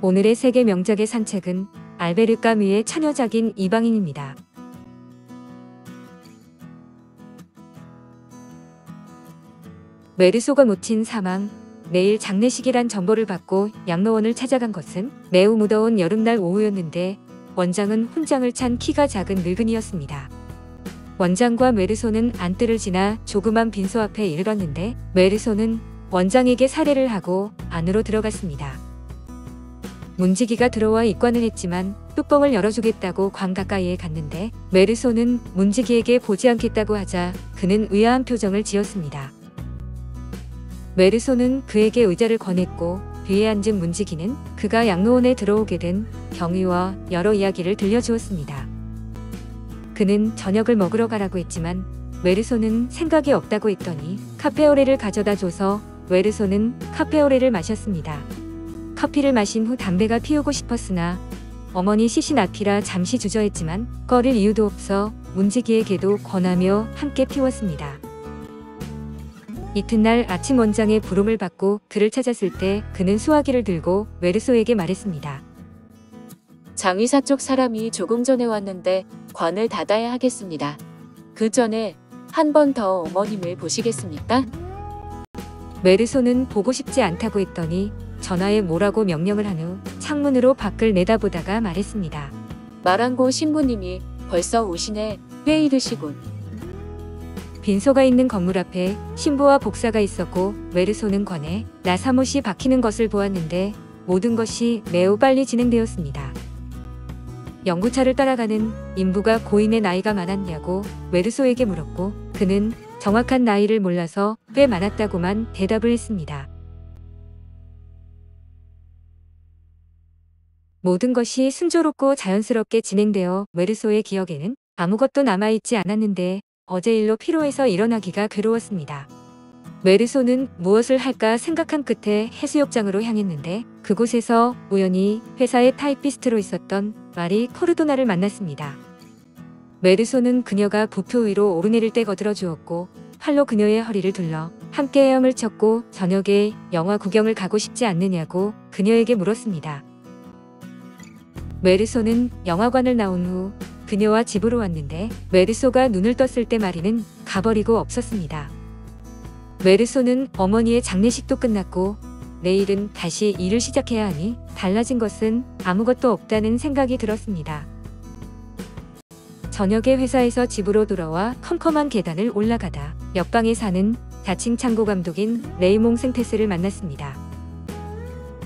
오늘의 세계 명작의 산책은 알베르 까뮈의 처녀작인 이방인입니다. 메르소가 모친 사망, 내일 장례식이란 정보를 받고 양로원을 찾아간 것은 매우 무더운 여름날 오후였는데 원장은 훈장을 찬 키가 작은 늙은이였습니다. 원장과 메르소는 안뜰을 지나 조그만 빈소 앞에 이르렀는데 메르소는 원장에게 살해를 하고 안으로 들어갔습니다. 문지기가 들어와 입관을 했지만 뚜껑을 열어주겠다고 관 가까이에 갔는데 메르소는 문지기에게 보지 않겠다고 하자 그는 의아한 표정을 지었습니다. 메르소는 그에게 의자를 권했고 뒤에 앉은 문지기는 그가 양로원에 들어오게 된 경위와 여러 이야기를 들려주었습니다. 그는 저녁을 먹으러 가라고 했지만 메르소는 생각이 없다고 했더니 카페오레를 가져다 줘서 메르소는 카페오레를 마셨습니다. 커피를 마신 후 담배가 피우고 싶었으나 어머니 시신 앞이라 잠시 주저했지만 꺼릴 이유도 없어 문지기에게도 권하며 함께 피웠습니다. 이튿날 아침 원장의 부름을 받고 그를 찾았을 때 그는 수화기를 들고 메르소에게 말했습니다. 장의사 쪽 사람이 조금 전에 왔는데 관을 닫아야 하겠습니다. 그 전에 한 번 더 어머님을 보시겠습니까? 메르소는 보고 싶지 않다고 했더니 전화에 뭐라고 명령을 한 후 창문으로 밖을 내다보다가 말했습니다. 마랑고 신부님이 벌써 오시네. 꽤 이르시군. 빈소가 있는 건물 앞에 신부와 복사가 있었고 메르소는 관에 나사못이 박히는 것을 보았는데 모든 것이 매우 빨리 진행되었습니다. 연구차를 따라가는 인부가 고인의 나이가 많았냐고 메르소에게 물었고 그는 정확한 나이를 몰라서 꽤 많았다고만 대답을 했습니다. 모든 것이 순조롭고 자연스럽게 진행되어 메르소의 기억에는 아무것도 남아있지 않았는데 어제 일로 피로해서 일어나기가 괴로웠습니다. 메르소는 무엇을 할까 생각한 끝에 해수욕장으로 향했는데 그곳에서 우연히 회사의 타이피스트로 있었던 마리 코르도나를 만났습니다. 메르소는 그녀가 부표 위로 오르내릴 때 거들어 주었고 팔로 그녀의 허리를 둘러 함께 헤엄을 쳤고 저녁에 영화 구경을 가고 싶지 않느냐고 그녀에게 물었습니다. 메르소는 영화관을 나온 후 그녀와 집으로 왔는데 메르소가 눈을 떴을 때 마리는 가버리고 없었습니다. 메르소는 어머니의 장례식도 끝났고 내일은 다시 일을 시작해야 하니 달라진 것은 아무것도 없다는 생각이 들었습니다. 저녁에 회사에서 집으로 돌아와 컴컴한 계단을 올라가다 옆방에 사는 자칭 창고 감독인 레이몽 생테스를 만났습니다.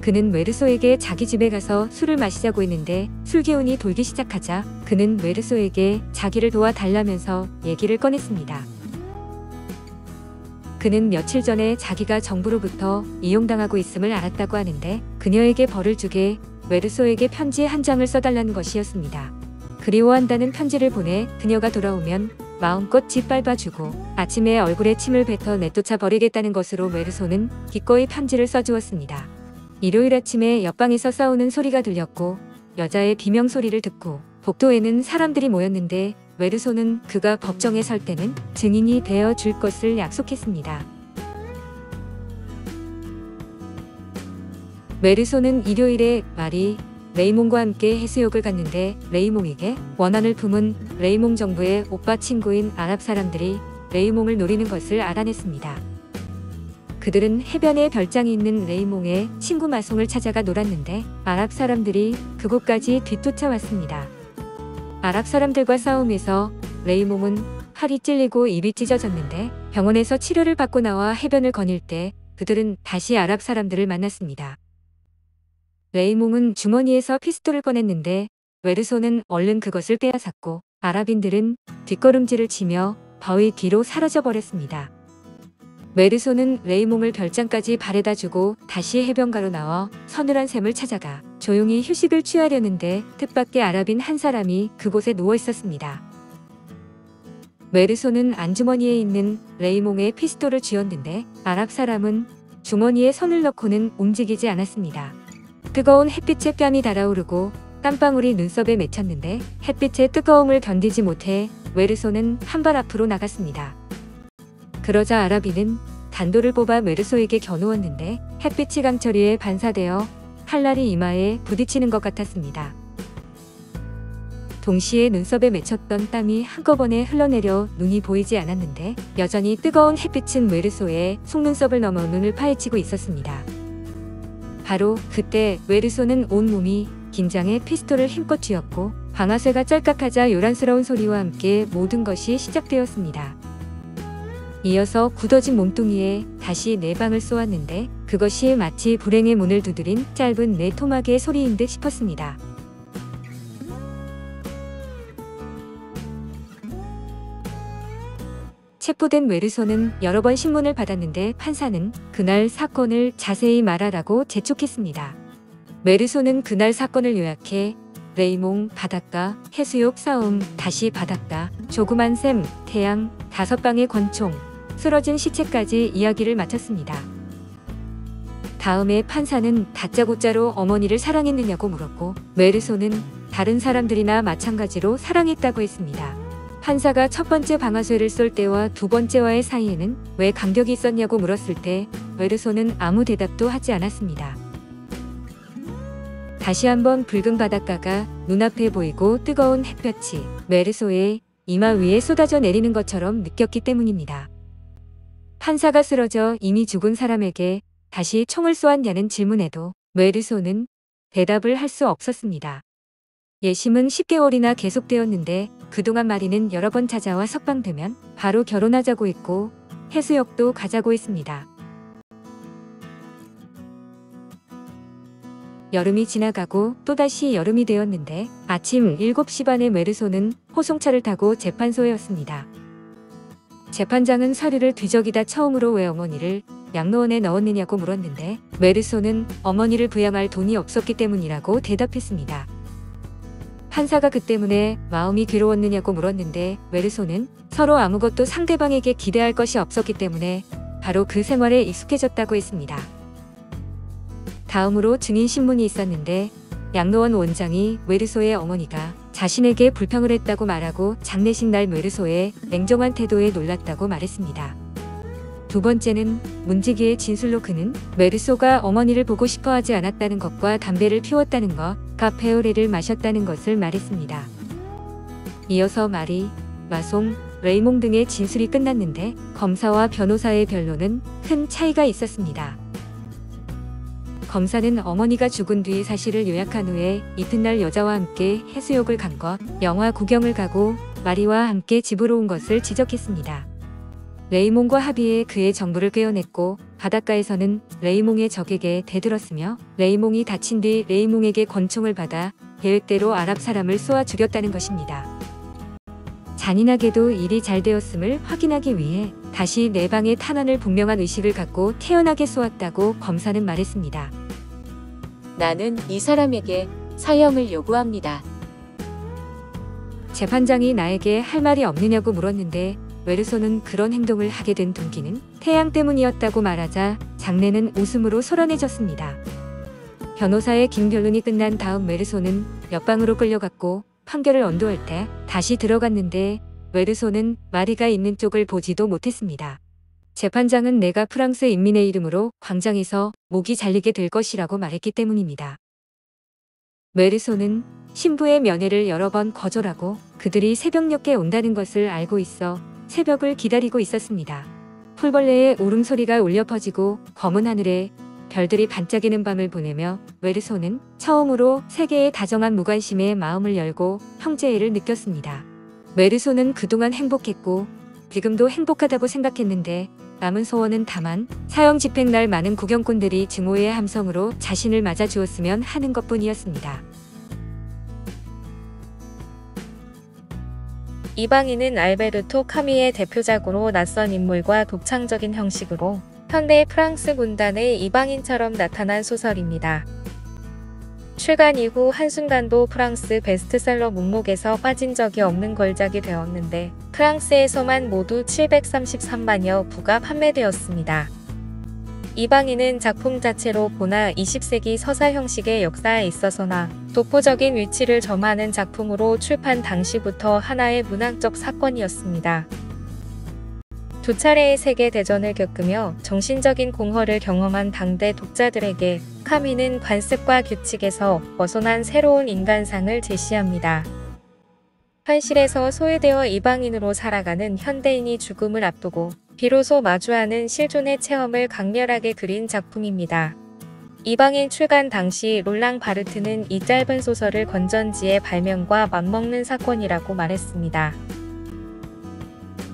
그는 메르소에게 자기 집에 가서 술을 마시자고 했는데 술 기운이 돌기 시작하자 그는 메르소에게 자기를 도와달라면서 얘기를 꺼냈습니다. 그는 며칠 전에 자기가 정부로부터 이용당하고 있음을 알았다고 하는데 그녀에게 벌을 주게 메르소에게 편지 한 장을 써달라는 것이었습니다. 그리워한다는 편지를 보내 그녀가 돌아오면 마음껏 짓밟아주고 아침에 얼굴에 침을 뱉어 내쫓아 버리겠다는 것으로 메르소는 기꺼이 편지를 써주었습니다. 일요일 아침에 옆방에서 싸우는 소리가 들렸고 여자의 비명 소리를 듣고 복도에는 사람들이 모였는데 메르소는 그가 법정에 설 때는 증인이 되어 줄 것을 약속했습니다. 메르소는 일요일에 마리, 레이몽과 함께 해수욕을 갔는데 레이몽에게 원한을 품은 레이몽 정부의 오빠 친구인 아랍 사람들이 레이몽을 노리는 것을 알아냈습니다. 그들은 해변에 별장이 있는 레이몽의 친구 마송을 찾아가 놀았는데 아랍 사람들이 그곳까지 뒤쫓아왔습니다. 아랍 사람들과 싸움에서 레이몽은 팔이 찔리고 입이 찢어졌는데 병원에서 치료를 받고 나와 해변을 거닐 때 그들은 다시 아랍 사람들을 만났습니다. 레이몽은 주머니에서 피스톨을 꺼냈는데 메르소는 얼른 그것을 빼앗았고 아랍인들은 뒷걸음질을 치며 바위 뒤로 사라져 버렸습니다. 메르소는 레이몽을 별장까지 바래다 주고 다시 해변가로 나와 서늘한 샘을 찾아가 조용히 휴식을 취하려는데 뜻밖의 아랍인 한 사람이 그곳에 누워 있었습니다. 메르소는 안주머니에 있는 레이몽의 피스톨을 쥐었는데 아랍 사람은 주머니에 손을 넣고는 움직이지 않았습니다. 뜨거운 햇빛에 뺨이 달아오르고 땀방울이 눈썹에 맺혔는데 햇빛의 뜨거움을 견디지 못해 메르소는 한 발 앞으로 나갔습니다. 그러자 아랍인은 단도를 뽑아 메르소에게 겨누었는데 햇빛이 강철이에 반사되어 칼날이 이마에 부딪히는 것 같았습니다. 동시에 눈썹에 맺혔던 땀이 한꺼번에 흘러내려 눈이 보이지 않았는데 여전히 뜨거운 햇빛은 메르소의 속눈썹을 넘어 눈을 파헤치고 있었습니다. 바로 그때 메르소는 온몸이 긴장해 피스톨을 힘껏 쥐었고 방아쇠가 짤깍하자 요란스러운 소리와 함께 모든 것이 시작되었습니다. 이어서 굳어진 몸뚱이에 다시 네 방을 쏘았는데 그것이 마치 불행의 문을 두드린 짧은 네 토막의 소리인 듯 싶었습니다. 체포된 메르소는 여러 번 신문을 받았는데 판사는 그날 사건을 자세히 말하라고 재촉했습니다. 메르소는 그날 사건을 요약해 레이몽, 바닷가, 해수욕, 싸움, 다시 바닷가, 조그만 샘, 태양, 5방의 권총, 쓰러진 시체까지 이야기를 마쳤습니다. 다음에 판사는 다짜고짜로 어머니를 사랑했느냐고 물었고 메르소는 다른 사람들이나 마찬가지로 사랑했다고 했습니다. 판사가 첫 번째 방아쇠를 쏠 때와 두 번째와의 사이에는 왜 간격이 있었냐고 물었을 때 메르소는 아무 대답도 하지 않았습니다. 다시 한번 붉은 바닷가가 눈앞에 보이고 뜨거운 햇볕이 메르소의 이마 위에 쏟아져 내리는 것처럼 느꼈기 때문입니다. 판사가 쓰러져 이미 죽은 사람에게 다시 총을 쏘았냐는 질문에도 메르소는 대답을 할 수 없었습니다. 예심은 10개월이나 계속되었는데 그동안 마리는 여러 번 찾아와 석방되면 바로 결혼하자고 했고 해수욕도 가자고 했습니다. 여름이 지나가고 또다시 여름이 되었는데 아침 7시 반에 메르소는 호송차를 타고 재판소에 왔습니다. 재판장은 서류를 뒤적이다 처음으로 왜 어머니를 양로원에 넣었느냐고 물었는데 메르소는 어머니를 부양할 돈이 없었기 때문이라고 대답했습니다. 판사가 그 때문에 마음이 괴로웠느냐고 물었는데 메르소는 서로 아무것도 상대방에게 기대할 것이 없었기 때문에 바로 그 생활에 익숙해졌다고 했습니다. 다음으로 증인신문이 있었는데 양로원 원장이 메르소의 어머니가 자신에게 불평을 했다고 말하고 장례식 날 메르소의 냉정한 태도에 놀랐다고 말했습니다. 두 번째는 문지기의 진술로 그는 메르소가 어머니를 보고 싶어 하지 않았다는 것과 담배를 피웠다는 것, 카페오레를 마셨다는 것을 말했습니다. 이어서 마리, 마송, 레이몽 등의 진술이 끝났는데 검사와 변호사의 변론은 큰 차이가 있었습니다. 검사는 어머니가 죽은 뒤 사실을 요약한 후에 이튿날 여자와 함께 해수욕을 간 것, 영화 구경을 가고 마리와 함께 집으로 온 것을 지적했습니다. 레이몽과 합의해 그의 정보를 꿰어냈고 바닷가에서는 레이몽의 적에게 대들었으며 레이몽이 다친 뒤 레이몽에게 권총을 받아 계획대로 아랍 사람을 쏘아 죽였다는 것입니다. 잔인하게도 일이 잘 되었음을 확인하기 위해 다시 내 방에 탄환을 분명한 의식을 갖고 태연하게 쏘았다고 검사는 말했습니다. 나는 이 사람에게 사형을 요구합니다. 재판장이 나에게 할 말이 없느냐고 물었는데 메르소는 그런 행동을 하게 된 동기는 태양 때문이었다고 말하자 장례는 웃음으로 소란해졌습니다. 변호사의 긴 변론이 끝난 다음 메르소는 옆방으로 끌려갔고 판결을 언도할 때 다시 들어갔는데 메르소는 마리가 있는 쪽을 보지도 못했습니다. 재판장은 내가 프랑스 인민의 이름으로 광장에서 목이 잘리게 될 것이라고 말했기 때문입니다. 메르소는 신부의 면회를 여러 번 거절하고 그들이 새벽녘에 온다는 것을 알고 있어 새벽을 기다리고 있었습니다. 풀벌레의 울음소리가 울려 퍼지고 검은 하늘에 별들이 반짝이는 밤을 보내며 메르소는 처음으로 세계의 다정한 무관심에 마음을 열고 형제애를 느꼈습니다. 메르소는 그동안 행복했고 지금도 행복하다고 생각했는데 남은 소원은 다만 사형 집행 날 많은 구경꾼들이 증오의 함성으로 자신을 맞아주었으면 하는 것뿐이었습니다. 이방인은 알베르토 카미의 대표작으로 낯선 인물과 독창적인 형식으로 현대 프랑스 문단의 이방인처럼 나타난 소설입니다. 출간 이후 한순간도 프랑스 베스트셀러 목록에서 빠진 적이 없는 걸작이 되었는데 프랑스에서만 모두 733만여 부가 판매되었습니다. 이방인은 작품 자체로 보나 20세기 서사 형식의 역사에 있어서나 독보적인 위치를 점하는 작품으로 출판 당시부터 하나의 문학적 사건이었습니다. 두 차례의 세계대전을 겪으며 정신적인 공허를 경험한 당대 독자들에게 카미는 관습과 규칙에서 벗어난 새로운 인간상을 제시합니다. 현실에서 소외되어 이방인으로 살아가는 현대인이 죽음을 앞두고 비로소 마주하는 실존의 체험을 강렬하게 그린 작품입니다. 이방인 출간 당시 롤랑 바르트는 이 짧은 소설을 건전지의 발명과 맞먹는 사건이라고 말했습니다.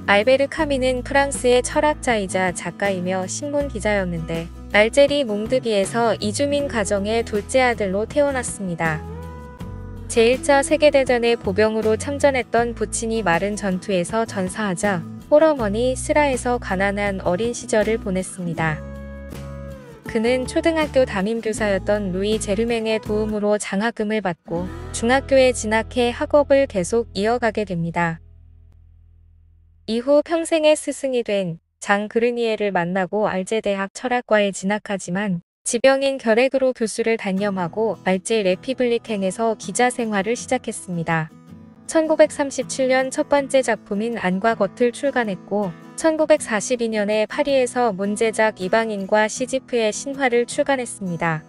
알베르 카미는 프랑스의 철학자이자 작가이며 신문 기자였는데 알제리 몽드비에서 이주민 가정의 둘째 아들로 태어났습니다. 제1차 세계대전의 보병으로 참전했던 부친이 마른 전투에서 전사하자 홀어머니 스라에서 가난한 어린 시절을 보냈습니다. 그는 초등학교 담임교사였던 루이 제르맹의 도움으로 장학금을 받고 중학교에 진학해 학업을 계속 이어가게 됩니다. 이후 평생의 스승이 된 장 그르니에를 만나고 알제대학 철학과에 진학하지만 지병인 결핵으로 교수를 단념하고 알제 레피블리ken에서 기자 생활을 시작했습니다. 1937년 첫 번째 작품인 안과 겉을 출간했고 1942년에 파리에서 문제작 이방인과 시지프의 신화를 출간했습니다.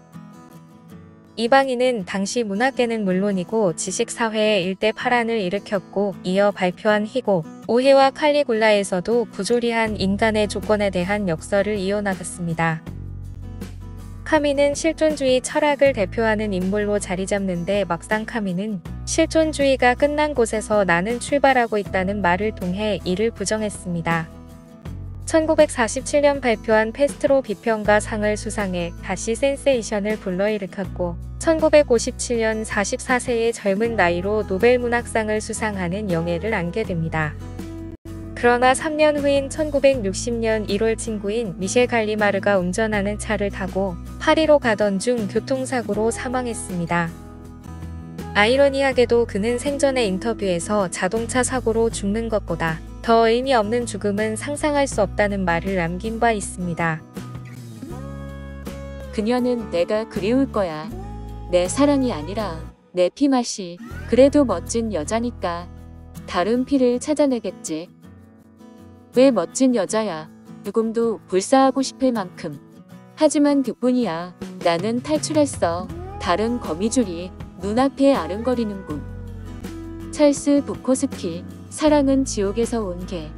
이방인은 당시 문학계는 물론이고 지식사회에 일대 파란을 일으켰고 이어 발표한 희고, 오해와 칼리굴라에서도 부조리한 인간의 조건에 대한 역설을 이어나갔습니다. 카미는 실존주의 철학을 대표하는 인물로 자리잡는데 막상 카미는 실존주의가 끝난 곳에서 나는 출발하고 있다는 말을 통해 이를 부정했습니다. 1947년 발표한 페스트로 비평가 상을 수상해 다시 센세이션을 불러일으켰고 1957년 44세의 젊은 나이로 노벨문학상을 수상하는 영예를 안게 됩니다. 그러나 3년 후인 1960년 1월 친구인 미셸 갈리마르가 운전하는 차를 타고 파리로 가던 중 교통사고로 사망했습니다. 아이러니하게도 그는 생전의 인터뷰에서 자동차 사고로 죽는 것보다 더 의미 없는 죽음은 상상할 수 없다는 말을 남긴 바 있습니다. 그녀는 내가 그리울 거야. 내 사랑이 아니라 내 피맛이. 그래도 멋진 여자니까 다른 피를 찾아내겠지. 왜 멋진 여자야. 조금도 불사하고 싶을 만큼. 하지만 그뿐이야. 나는 탈출했어. 다른 거미줄이 눈앞에 아른거리는군. 찰스 부코스키. 사랑은 지옥에서 온 개.